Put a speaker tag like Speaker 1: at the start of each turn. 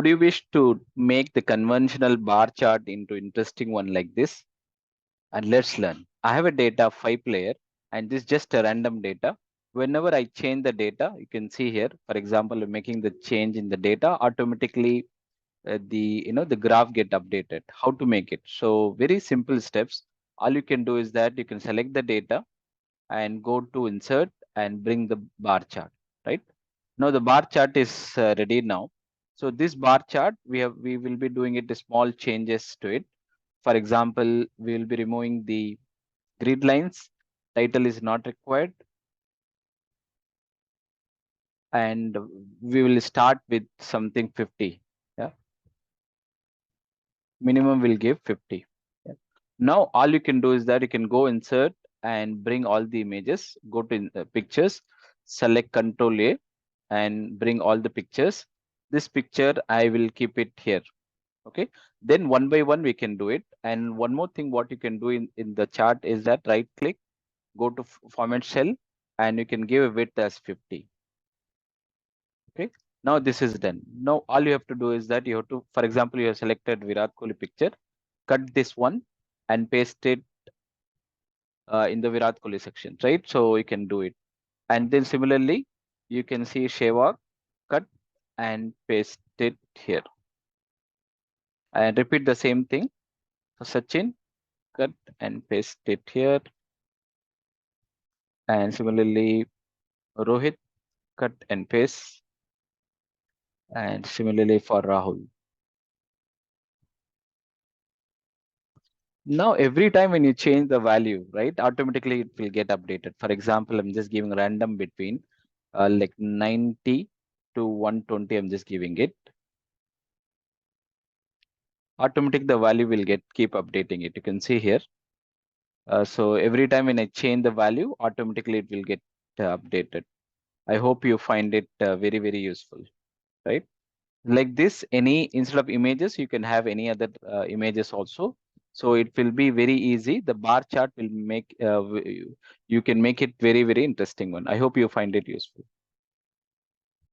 Speaker 1: Would you wish to make the conventional bar chart into interesting one like this? And let's learn. I have a data 5 player and this is just a random data. Whenever I change the data, you can see here, for example, making the change in the data, automatically the graph get updated. How to make it? So very simple steps. All you can do is that you can select the data and go to insert and bring the bar chart, right? Now the bar chart is ready now. So this bar chart, we will be doing it small changes to it. For example, we will be removing the grid lines. Title is not required. And we will start with something 50. Yeah. Minimum will give 50. Yeah. Now all you can do is that you can go insert and bring all the images, go to pictures, select Control A and bring all the pictures. This picture, I will keep it here. Okay. Then one by one, we can do it. And one more thing, what you can do in the chart is that right click, go to format cell, and you can give a width as 50. Okay. Now this is done. Now all you have to do is that you have to, for example, you have selected Virat Kohli picture, cut this one and paste it in the Virat Kohli section, right? So you can do it. And then similarly, you can see Sheva, cut and paste it here. And repeat the same thing. So Sachin, cut and paste it here. And similarly, Rohit, cut and paste. And similarly for Rahul. Now, every time when you change the value, right, automatically it will get updated. For example, I'm just giving random between like 90 to 120. I'm just giving it. Automatic, the value will keep updating it. You can see here. So every time when I change the value, automatically it will get updated. I hope you find it very, very useful, right? Like this, instead of images, you can have any other images also. So it will be very easy. The bar chart will make, you can make it very, very interesting one. I hope you find it useful.